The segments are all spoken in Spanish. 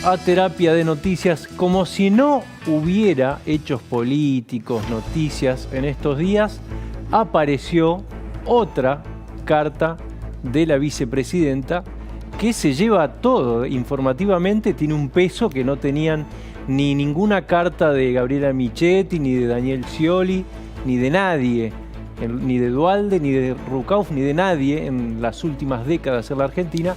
A Terapia de Noticias, como si no hubiera hechos políticos, noticias en estos días, apareció otra carta de la vicepresidenta que se lleva todo informativamente, tiene un peso que no tenían ni ninguna carta de Gabriela Michetti, ni de Daniel Scioli, ni de nadie, ni de Duhalde, ni de Rucauf, ni de nadie en las últimas décadas en la Argentina.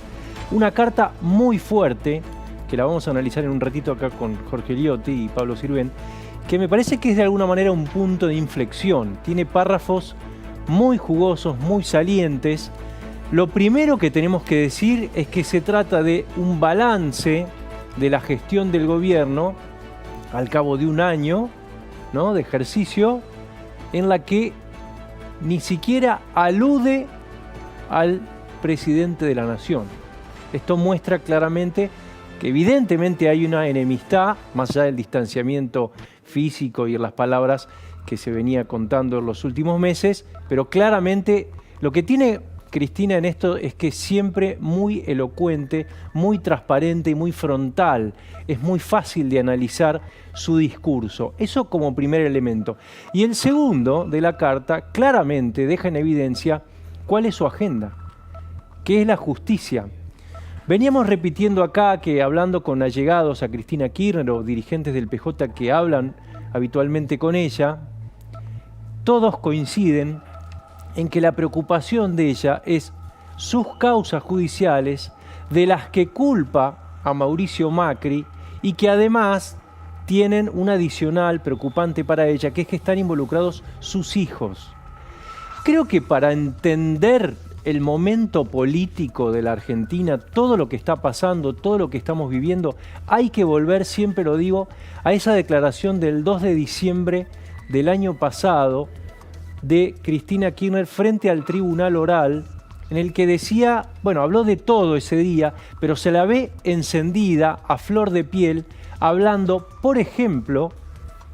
Una carta muy fuerte, que la vamos a analizar en un ratito acá con Jorge Liotti y Pablo Sirven, que me parece que es de alguna manera un punto de inflexión. Tiene párrafos muy jugosos, muy salientes. Lo primero que tenemos que decir es que se trata de un balance de la gestión del gobierno al cabo de un año, ¿no?, de ejercicio, en la que ni siquiera alude al presidente de la Nación. Esto muestra claramente que evidentemente hay una enemistad, más allá del distanciamiento físico y en las palabras que se venía contando en los últimos meses, pero claramente lo que tiene Cristina en esto es que es siempre muy elocuente, muy transparente y muy frontal. Es muy fácil de analizar su discurso. Eso como primer elemento. Y el segundo de la carta claramente deja en evidencia cuál es su agenda, que es la justicia. Veníamos repitiendo acá que hablando con allegados a Cristina Kirchner o dirigentes del PJ que hablan habitualmente con ella, todos coinciden en que la preocupación de ella es sus causas judiciales, de las que culpa a Mauricio Macri y que además tienen un adicional preocupante para ella, que es que están involucrados sus hijos. Creo que para entender el momento político de la Argentina, todo lo que está pasando, todo lo que estamos viviendo, hay que volver, siempre lo digo, a esa declaración del 2 de diciembre del año pasado de Cristina Kirchner frente al Tribunal Oral, en el que decía, bueno, habló de todo ese día, pero se la ve encendida, a flor de piel, hablando, por ejemplo,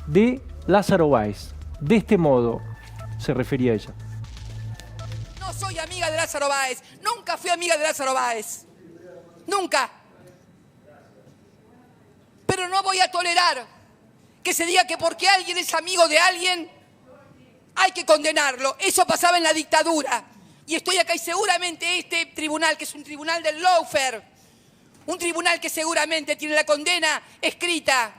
de Lázaro Báez. De este modo se refería a ella. No soy amiga de Lázaro Báez, nunca fui amiga de Lázaro Báez, nunca. Pero no voy a tolerar que se diga que porque alguien es amigo de alguien hay que condenarlo. Eso pasaba en la dictadura. Y estoy acá y seguramente este tribunal, que es un tribunal del lawfare, un tribunal que seguramente tiene la condena escrita,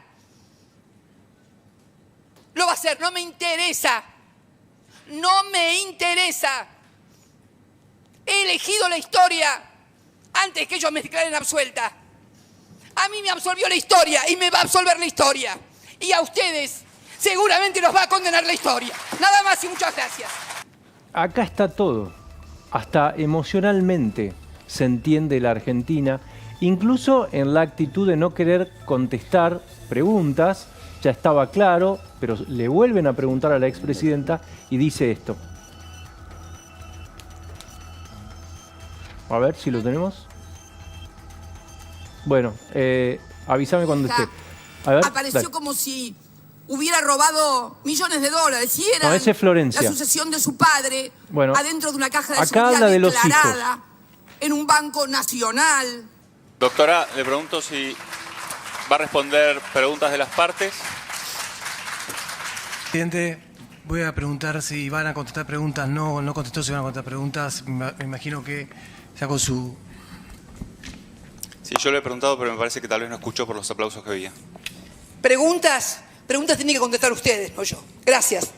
lo va a hacer. No me interesa. No me interesa. He elegido la historia antes que ellos me declaren absuelta. A mí me absolvió la historia y me va a absolver la historia. Y a ustedes seguramente los va a condenar la historia. Nada más y muchas gracias. Acá está todo. Hasta emocionalmente se entiende la Argentina, incluso en la actitud de no querer contestar preguntas. Ya estaba claro, pero le vuelven a preguntar a la expresidenta y dice esto. A ver si lo tenemos. Bueno, avísame cuando esté. A ver, apareció dale. Como si hubiera robado millones de dólares. Y era ese es Florencia. La sucesión de su padre, bueno, adentro de una caja de acá seguridad habla de declarada, los hijos. En un banco nacional. Doctora, le pregunto si va a responder preguntas de las partes. Presidente, voy a preguntar si van a contestar preguntas. No contestó si van a contestar preguntas. Me imagino que ya con su... Sí, yo le he preguntado, pero me parece que tal vez no escuchó por los aplausos que veía. Preguntas tienen que contestar ustedes, no yo. Gracias.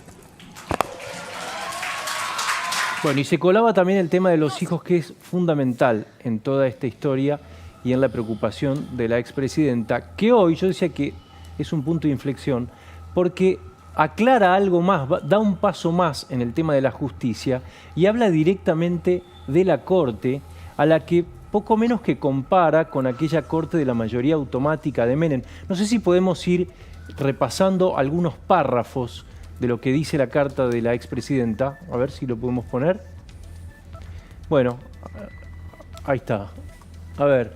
Bueno, y se colaba también el tema de los hijos, que es fundamental en toda esta historia y en la preocupación de la expresidenta, que hoy yo decía que es un punto de inflexión, porque aclara algo más, da un paso más en el tema de la justicia y habla directamente de la Corte, a la que poco menos que compara con aquella Corte de la mayoría automática de Menem. No sé si podemos ir repasando algunos párrafos de lo que dice la carta de la expresidenta. A ver si lo podemos poner. Bueno, ahí está. A ver,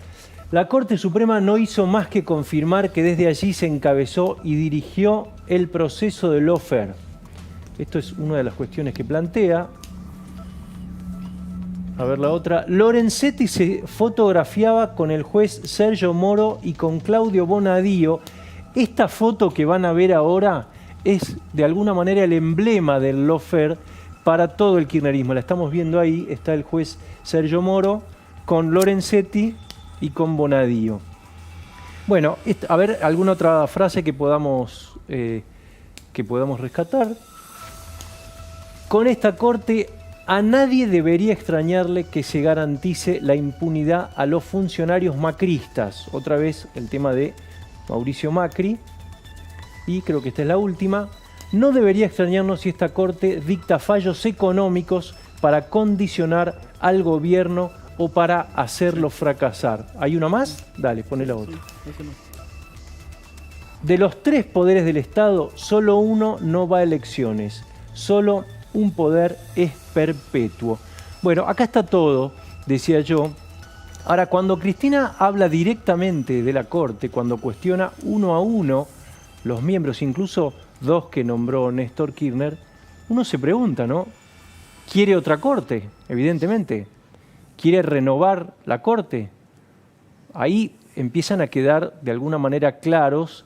la Corte Suprema no hizo más que confirmar que desde allí se encabezó y dirigió el proceso de lawfare. Esto es una de las cuestiones que plantea. A A ver la otra. Lorenzetti se fotografiaba con el juez Sergio Moro y con Claudio Bonadío. Esta foto que van a ver ahora es de alguna manera el emblema del lawfare para todo el kirchnerismo. La estamos viendo ahí, está el juez Sergio Moro con Lorenzetti y con Bonadío. Bueno, a ver, alguna otra frase que podamos rescatar. Con esta corte a nadie debería extrañarle que se garantice la impunidad a los funcionarios macristas. Otra vez el tema de Mauricio Macri. Y creo que esta es la última. No debería extrañarnos si esta corte dicta fallos económicos para condicionar al gobierno o para hacerlo fracasar. ¿Hay una más? Dale, poné la otra. De los 3 poderes del Estado, solo uno no va a elecciones. Solo un poder es perpetuo. Bueno, acá está todo, decía yo. Ahora, cuando Cristina habla directamente de la Corte, cuando cuestiona uno a uno los miembros, incluso 2 que nombró Néstor Kirchner, uno se pregunta, ¿no? ¿Quiere otra Corte? Evidentemente. ¿Quiere renovar la Corte? Ahí empiezan a quedar de alguna manera claros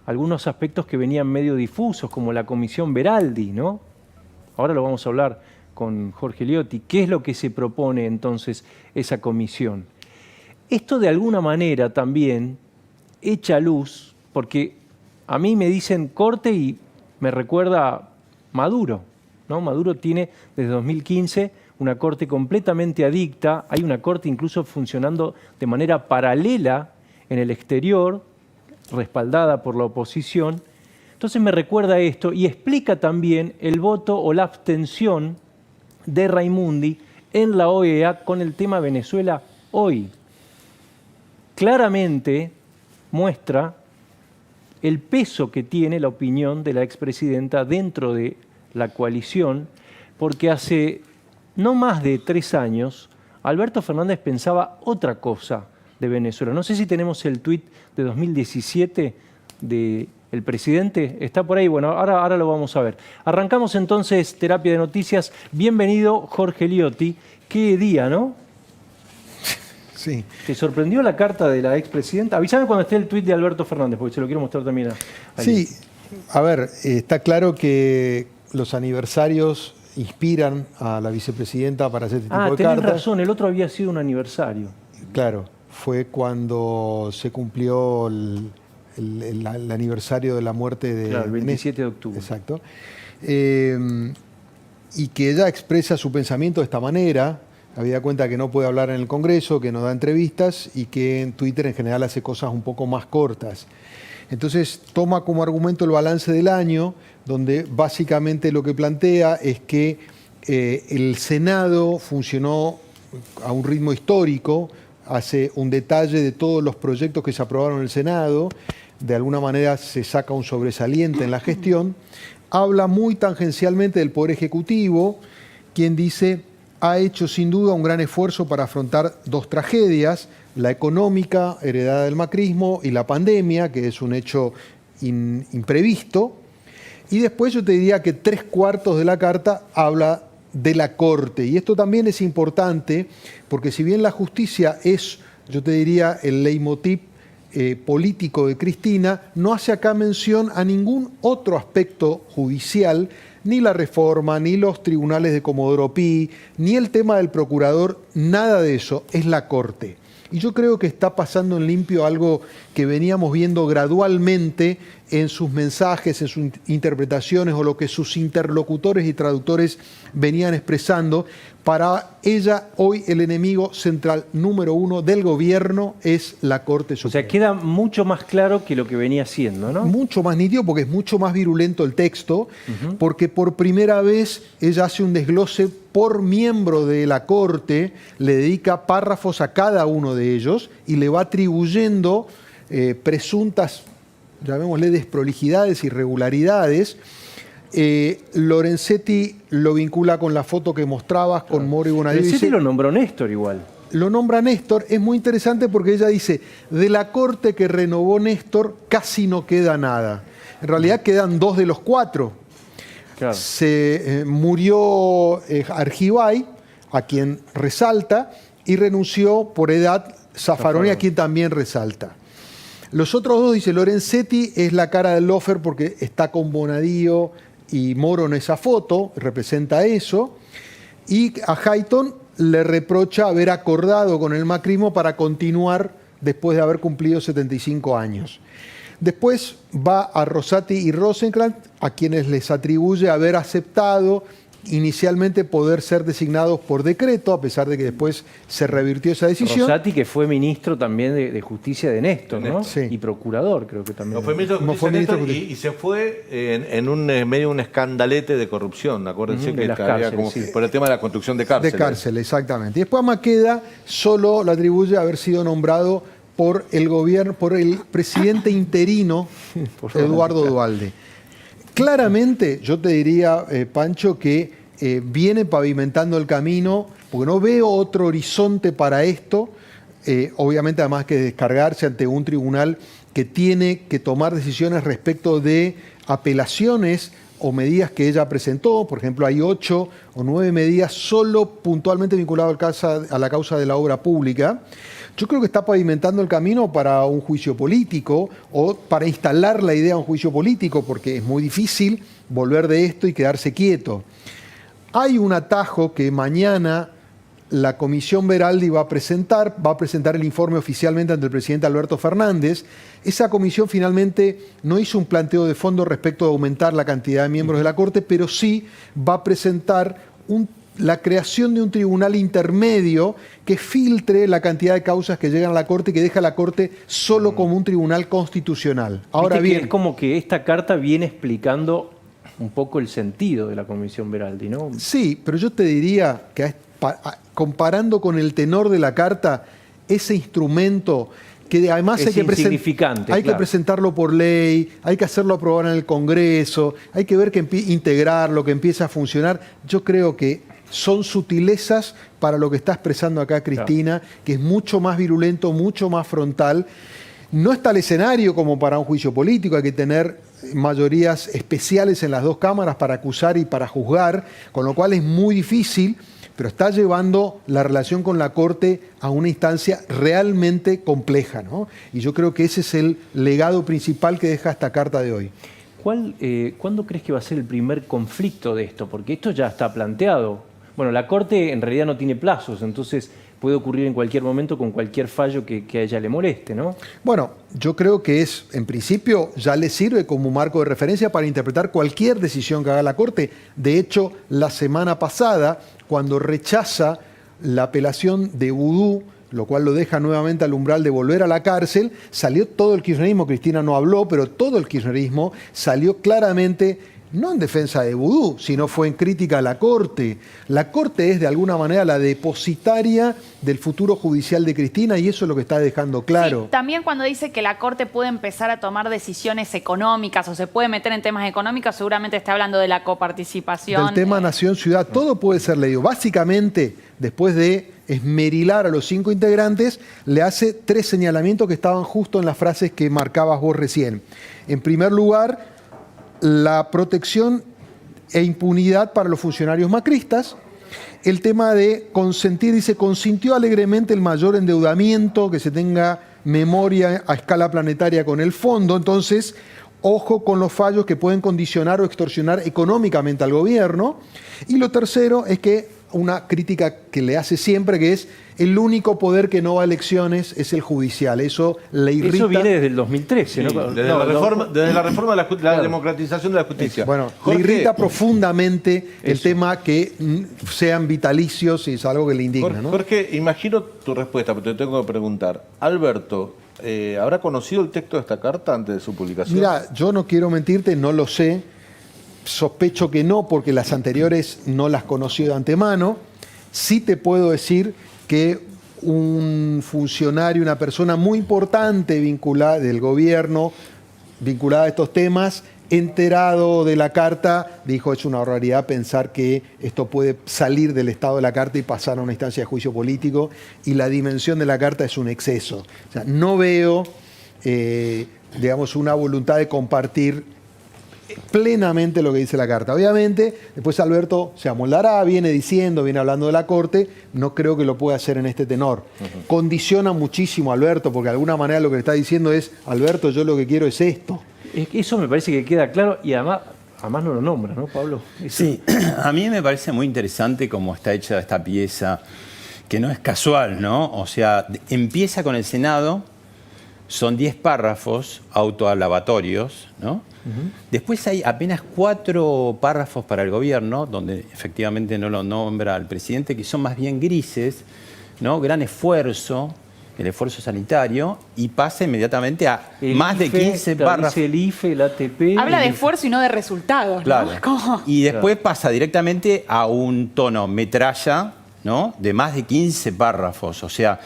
algunos aspectos que venían medio difusos, como la Comisión Beraldi, ¿no? Ahora lo vamos a hablar con Jorge Liotti. ¿Qué es lo que se propone entonces esa comisión? Esto de alguna manera también echa luz, porque a mí me dicen Corte y me recuerda a Maduro, ¿no? Maduro tiene desde 2015 una Corte completamente adicta, hay una Corte incluso funcionando de manera paralela en el exterior, respaldada por la oposición. Entonces me recuerda esto y explica también el voto o la abstención de Raimundi en la OEA con el tema Venezuela hoy. Claramente muestra el peso que tiene la opinión de la expresidenta dentro de la coalición, porque hace no más de 3 años Alberto Fernández pensaba otra cosa de Venezuela. No sé si tenemos el tuit de 2017 del presidente. ¿Está por ahí? Bueno, ahora lo vamos a ver. Arrancamos entonces Terapia de Noticias. Bienvenido, Jorge Liotti. Qué día, ¿no? Sí. ¿Te sorprendió la carta de la expresidenta? Avísame cuando esté el tuit de Alberto Fernández, porque se lo quiero mostrar también a Sí, a ver, está claro que los aniversarios inspiran a la vicepresidenta para hacer este tipo de tenés cartas. razón, el otro había sido un aniversario. Claro, fue cuando se cumplió el aniversario de la muerte de... Claro, el 27 de octubre. Exacto. Y que ella expresa su pensamiento de esta manera, habida cuenta que no puede hablar en el Congreso, que no da entrevistas y que en Twitter en general hace cosas un poco más cortas. Entonces toma como argumento el balance del año, donde básicamente lo que plantea es que el Senado funcionó a un ritmo histórico, hace un detalle de todos los proyectos que se aprobaron en el Senado, de alguna manera se saca un sobresaliente en la gestión, habla muy tangencialmente del Poder Ejecutivo, quien dice ha hecho sin duda un gran esfuerzo para afrontar 2 tragedias, la económica heredada del macrismo y la pandemia, que es un hecho imprevisto. Y después yo te diría que 3/4 de la carta habla de la Corte. Y esto también es importante porque si bien la justicia es, yo te diría, el leitmotiv político de Cristina, no hace acá mención a ningún otro aspecto judicial, ni la reforma, ni los tribunales de Comodoro Pi, ni el tema del procurador, nada de eso, es la Corte. Y yo creo que está pasando en limpio algo que veníamos viendo gradualmente en sus mensajes, en sus interpretaciones o lo que sus interlocutores y traductores venían expresando. Para ella, hoy el enemigo central número 1 del gobierno es la Corte Suprema. O sea, queda mucho más claro que lo que venía siendo, ¿no? Mucho más nítido porque es mucho más virulento el texto, porque por primera vez ella hace un desglose por miembro de la Corte, le dedica párrafos a cada uno de ellos y le va atribuyendo presuntas, llamémosle, desprolijidades, irregularidades. Lorenzetti lo vincula con la foto que mostrabas, con Moro y Bonadío. Lorenzetti lo nombró Néstor igual. Lo nombra Néstor, es muy interesante porque ella dice, de la Corte que renovó Néstor casi no queda nada. En realidad quedan 2 de los 4. Claro. Se murió Argibay, a quien resalta, y renunció por edad Zaffaroni, a quien también resalta. Los otros dos, dice Lorenzetti, es la cara del lofer porque está con Bonadío y Moro en esa foto, representa eso. Y a Hayton le reprocha haber acordado con el macrismo para continuar después de haber cumplido 75 años. Después va a Rosati y Rosenkrantz, a quienes les atribuye haber aceptado inicialmente poder ser designados por decreto, a pesar de que después se revirtió esa decisión. Rosati, que fue ministro también de Justicia de Néstor, ¿no? Sí. Y procurador, creo que también. No, fue ministro de No, fue Justicia ministro de Néstor y se fue en un medio de un escandalete de corrupción. Acuérdense De que las había cárceles, como sí. por el tema de la construcción de cárceles. De cárcel, exactamente. Y después a Maqueda solo le atribuye haber sido nombrado por el gobierno, por el presidente interino Eduardo Duhalde. Claramente, yo te diría, Pancho, que viene pavimentando el camino, porque no veo otro horizonte para esto, obviamente además que descargarse ante un tribunal que tiene que tomar decisiones respecto de apelaciones o medidas que ella presentó. Por ejemplo, hay 8 o 9 medidas solo puntualmente vinculadas a la causa de la obra pública. Yo creo que está pavimentando el camino para un juicio político o para instalar la idea de un juicio político, porque es muy difícil volver de esto y quedarse quieto. Hay un atajo que mañana la Comisión Veraldi va a presentar el informe oficialmente ante el presidente Alberto Fernández. Esa comisión finalmente no hizo un planteo de fondo respecto de aumentar la cantidad de miembros de la Corte, pero sí va a presentar la creación de un tribunal intermedio que filtre la cantidad de causas que llegan a la Corte y que deja a la Corte solo como un tribunal constitucional. Ahora Viste que bien, es como que esta carta viene explicando un poco el sentido de la Comisión Veraldi, ¿no? sí, pero yo te diría que comparando con el tenor de la carta, ese instrumento que además Es hay insignificante, que claro. presentarlo por ley, hay que hacerlo aprobar en el Congreso, hay que ver que integrarlo, que empiece a funcionar. Yo creo que son sutilezas para lo que está expresando acá Cristina, que es mucho más virulento, mucho más frontal. No está el escenario como para un juicio político, hay que tener mayorías especiales en las dos cámaras para acusar y para juzgar, con lo cual es muy difícil, pero está llevando la relación con la Corte a una instancia realmente compleja, ¿no? Y yo creo que ese es el legado principal que deja esta carta de hoy. ¿Cuándo crees que va a ser el primer conflicto de esto? Porque esto ya está planteado. Bueno, la Corte en realidad no tiene plazos, entonces puede ocurrir en cualquier momento con cualquier fallo que a ella le moleste, ¿no? Bueno, yo creo que en principio, ya le sirve como marco de referencia para interpretar cualquier decisión que haga la Corte. De hecho, la semana pasada, cuando rechaza la apelación de Vudú, lo cual lo deja nuevamente al umbral de volver a la cárcel, salió todo el kirchnerismo, Cristina no habló, pero todo el kirchnerismo salió claramente, no en defensa de Vudú, sino fue en crítica a la Corte. La Corte es de alguna manera la depositaria del futuro judicial de Cristina y eso es lo que está dejando claro. Sí, también cuando dice que la Corte puede empezar a tomar decisiones económicas o se puede meter en temas económicos, seguramente está hablando de la coparticipación. Del tema nación-ciudad, todo puede ser leído. Básicamente, después de esmerilar a los 5 integrantes, le hace 3 señalamientos que estaban justo en las frases que marcabas vos recién. En primer lugar, la protección e impunidad para los funcionarios macristas. El tema de consentir, dice, consintió alegremente el mayor endeudamiento, que se tenga memoria a escala planetaria con el fondo. Entonces, ojo con los fallos que pueden condicionar o extorsionar económicamente al gobierno. Y lo tercero es que una crítica que le hace siempre, que es el único poder que no va a elecciones es el judicial. Eso le irrita. Eso viene desde el 2013, ¿no? Desde la reforma de la Claro. democratización de la justicia. Bueno, Jorge, le irrita profundamente el Eso. tema que sean vitalicios y es algo que le indigna, ¿no? Jorge, imagino tu respuesta, pero te tengo que preguntar. Alberto, ¿habrá conocido el texto de esta carta antes de su publicación? Mira, yo no quiero mentirte, no lo sé. Sospecho que no, porque las anteriores no las conoció de antemano. Sí te puedo decir que un funcionario, una persona muy importante vinculada del gobierno, vinculada a estos temas, enterado de la carta, dijo, es una barbaridad pensar que esto puede salir del estado de la carta y pasar a una instancia de juicio político, y la dimensión de la carta es un exceso. O sea, no veo, digamos, una voluntad de compartir plenamente lo que dice la carta. Obviamente, después Alberto se amoldará, viene hablando de la Corte, no creo que lo pueda hacer en este tenor. Condiciona muchísimo a Alberto, porque de alguna manera lo que le está diciendo es, Alberto, yo lo que quiero es esto. Eso me parece que queda claro y además no lo nombra, ¿no, Pablo? Sí, a mí me parece muy interesante cómo está hecha esta pieza, que no es casual, ¿no? O sea, empieza con el Senado, son 10 párrafos autoalabatorios, ¿no? Después hay apenas 4 párrafos para el gobierno, donde efectivamente no lo nombra el presidente, que son más bien grises, ¿no? Gran esfuerzo, el esfuerzo sanitario, y pasa inmediatamente a más de 15 párrafos. El IFE, el ATP. Habla de esfuerzo y no de resultados, Claro. ¿no? ¿Cómo? Y después pasa directamente a un tono metralla, ¿no? De más de 15 párrafos. O sea,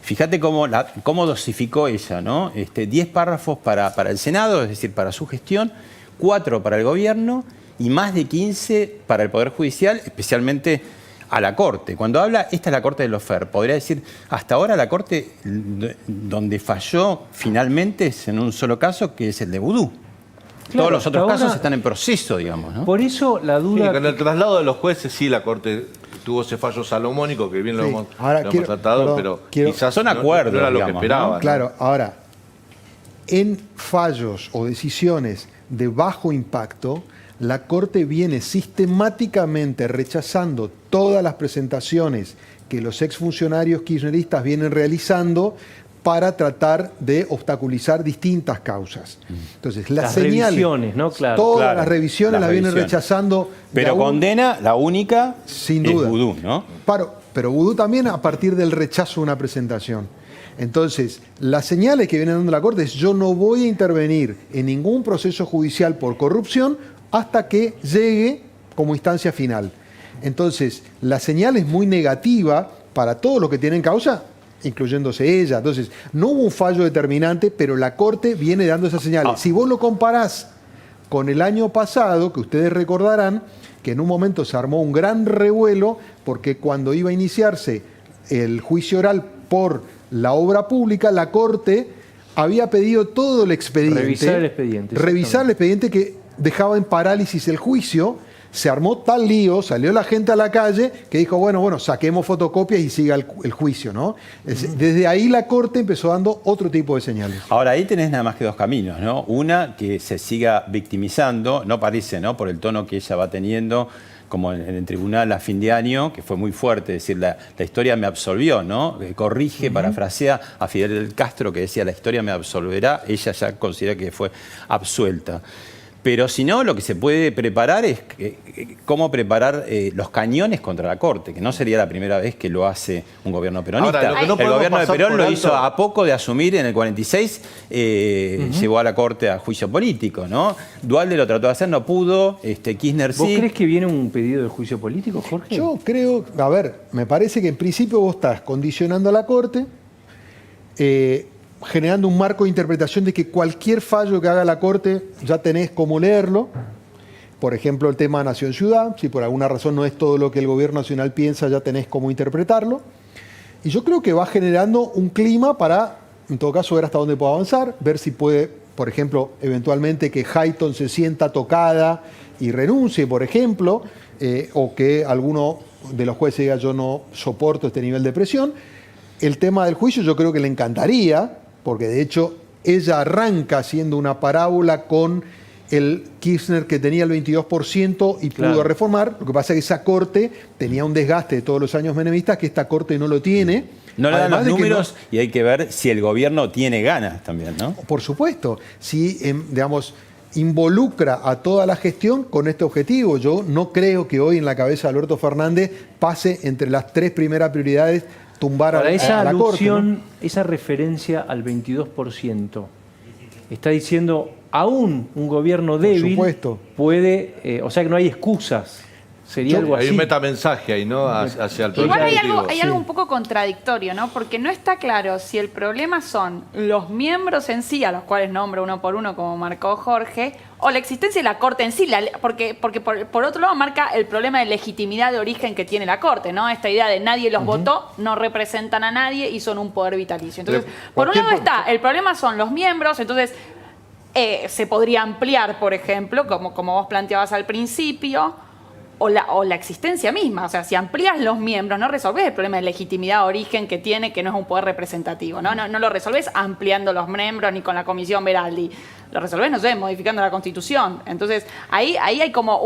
fíjate cómo dosificó ella, ¿no? 10 párrafos para el Senado, es decir, para su gestión, 4 para el gobierno y más de 15 para el Poder Judicial, especialmente a la Corte. Cuando habla, esta es la Corte de los FER, podría decir, hasta ahora la Corte donde falló finalmente es en un solo caso, que es el de Vudú. Claro, todos los otros ahora, casos están en proceso, digamos, ¿no? Por eso la Sí, duda... con el traslado de los jueces, sí, la Corte tuvo ese fallo salomónico, que bien lo Sí. hemos, Ahora lo hemos quiero- tratado, perdón, pero quiero- quizás Son acuerdos, no era lo que digamos, esperaba. ¿no? ¿no? Claro, ahora, en fallos o decisiones de bajo impacto, la Corte viene sistemáticamente rechazando todas las presentaciones que los exfuncionarios kirchneristas vienen realizando para tratar de obstaculizar distintas causas. Entonces, las señales, revisiones, ¿no? Claro, todas claro, las revisiones las las vienen revisiones. rechazando. Pero condena, la única, Sin es duda. Vudú, ¿no? Pero Vudú también a partir del rechazo de una presentación. Entonces, las señales que viene dando la Corte es: yo no voy a intervenir en ningún proceso judicial por corrupción hasta que llegue como instancia final. Entonces, la señal es muy negativa para todos los que tienen causa, incluyéndose ella. Entonces, no hubo un fallo determinante, pero la Corte viene dando esas señales. Si vos lo comparás con el año pasado, que ustedes recordarán que en un momento se armó un gran revuelo, porque cuando iba a iniciarse el juicio oral por la obra pública, la Corte había pedido todo el expediente. Revisar el expediente, Revisar el expediente que dejaba en parálisis el juicio. Se armó tal lío, salió la gente a la calle, que dijo, bueno, saquemos fotocopias y siga el juicio, ¿no? Desde ahí la Corte empezó dando otro tipo de señales. Ahora, ahí tenés nada más que 2 caminos, ¿no? Una, que se siga victimizando, no parece, ¿no? Por el tono que ella va teniendo, como en el tribunal a fin de año, que fue muy fuerte, es decir, la historia me absolvió, ¿no? Corrige, parafrasea a Fidel Castro, que decía, la historia me absolverá, ella ya considera que fue absuelta. Pero si no, lo que se puede preparar es cómo preparar los cañones contra la Corte, que no sería la primera vez que lo hace un gobierno peronista. Ahora, lo que no el podemos gobierno de pasar Perón por lo alto- hizo a poco de asumir en el 46, llevó a la Corte a juicio político, ¿no? Duhalde lo trató de hacer, no pudo, Kirchner ¿Vos sí. crees que viene un pedido de juicio político, Jorge? Yo creo, a ver, me parece que en principio vos estás condicionando a la Corte, generando un marco de interpretación de que cualquier fallo que haga la Corte ya tenés cómo leerlo. Por ejemplo, el tema Nación-Ciudad, si por alguna razón no es todo lo que el gobierno nacional piensa, ya tenés cómo interpretarlo. Y yo creo que va generando un clima para, en todo caso, ver hasta dónde puede avanzar, ver si puede, por ejemplo, eventualmente que Hayton se sienta tocada y renuncie, por ejemplo, o que alguno de los jueces diga yo no soporto este nivel de presión. El tema del juicio yo creo que le encantaría, porque de hecho ella arranca haciendo una parábola con el Kirchner que tenía el 22% y pudo Claro. reformar. Lo que pasa es que esa Corte tenía un desgaste de todos los años menemistas que esta Corte no lo tiene. No le dan Además los de que números y hay que ver si el gobierno tiene ganas también, ¿no? por supuesto, si, digamos, involucra a toda la gestión con este objetivo. Yo no creo que hoy en la cabeza de Alberto Fernández pase entre las 3 primeras prioridades tumbar Para a esa la Corte, alusión, ¿no? esa referencia al 22%, está diciendo aún un gobierno débil supuesto. puede, o sea que no hay excusas. Sería algo Hay así. un metamensaje ahí, ¿no? Hacia el Poder Igual hay Ejecutivo. algo un poco contradictorio, ¿no? Porque no está claro si el problema son los miembros en sí, a los cuales nombro uno por uno, como marcó Jorge, o la existencia de la Corte en sí, porque por otro lado marca el problema de legitimidad de origen que tiene la Corte, ¿no? Esta idea de nadie los votó, no representan a nadie y son un poder vitalicio. Entonces, Pero, por un ¿por qué? lado está, el problema son los miembros, entonces se podría ampliar, por ejemplo, como vos planteabas al principio, o la existencia misma. O sea, si amplías los miembros, no resolvés el problema de legitimidad de origen que tiene, que no es un poder representativo. No lo resolvés ampliando los miembros ni con la comisión Veraldi. Lo resolvés, no sé, modificando la Constitución. Entonces, ahí hay como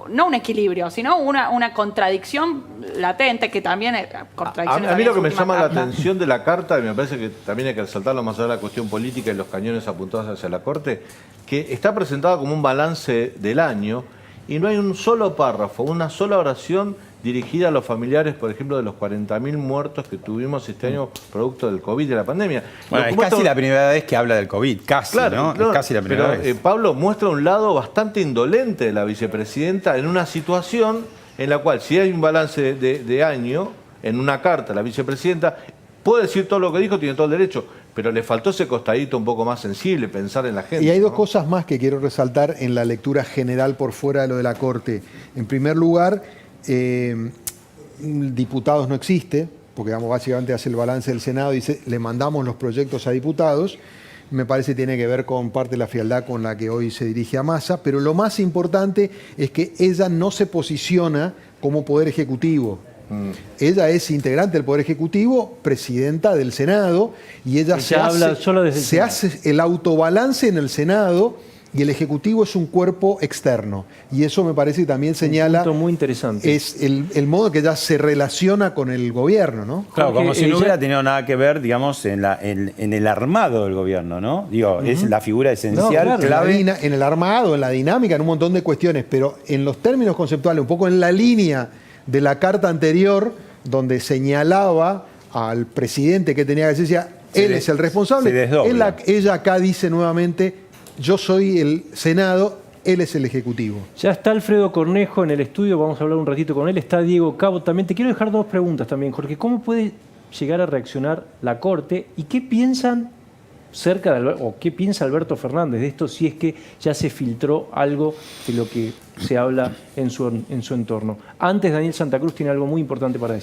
no un equilibrio, sino una contradicción latente que también... A mí lo que me llama la atención de la carta, y me parece que también hay que resaltarlo más allá de la cuestión política y los cañones apuntados hacia la Corte, que está presentada como un balance del año y no hay un solo párrafo, una sola oración dirigida a los familiares, por ejemplo, de los 40.000 muertos que tuvimos este año producto del COVID y de la pandemia. Bueno, es casi la primera vez que habla del COVID, casi, claro, ¿no? Claro, es casi la primera vez. Pablo muestra un lado bastante indolente de la vicepresidenta en una situación en la cual, si hay un balance de año, en una carta, la vicepresidenta puede decir todo lo que dijo, tiene todo el derecho, pero le faltó ese costadito un poco más sensible, pensar en la gente. Y hay dos cosas más que quiero resaltar en la lectura general por fuera de lo de la Corte. En primer lugar, diputados no existe, porque básicamente hace el balance del Senado y dice, le mandamos los proyectos a diputados. Me parece que tiene que ver con parte de la frialdad con la que hoy se dirige a Massa, pero lo más importante es que ella no se posiciona como Poder Ejecutivo. Ella es integrante del Poder Ejecutivo, presidenta del Senado, y ella habla solo desde el Senado. hace el autobalance en el Senado y el Ejecutivo es un cuerpo externo. Y eso me parece que también señala... Un punto muy interesante. Es el modo que ella se relaciona con el gobierno, ¿no? Claro, como Porque si no ella- hubiera tenido nada que ver, digamos, en el armado del gobierno, ¿no? Digo, es la figura esencial, claro, clave. En el armado, en la dinámica, en un montón de cuestiones, pero en los términos conceptuales, un poco en la línea de la carta anterior, donde señalaba al presidente que tenía que decir, él es el responsable. se desdobla. Ella acá dice nuevamente, yo soy el Senado, él es el Ejecutivo. Ya está Alfredo Cornejo en el estudio, vamos a hablar un ratito con él. Está Diego Cabo también. Te quiero dejar dos preguntas también, Jorge. ¿Cómo puede llegar a reaccionar la Corte y qué piensan cerca de Alberto, o qué piensa Alberto Fernández de esto si es que ya se filtró algo de lo que se habla en su entorno? Antes, Daniel Santa Cruz tiene algo muy importante para decir.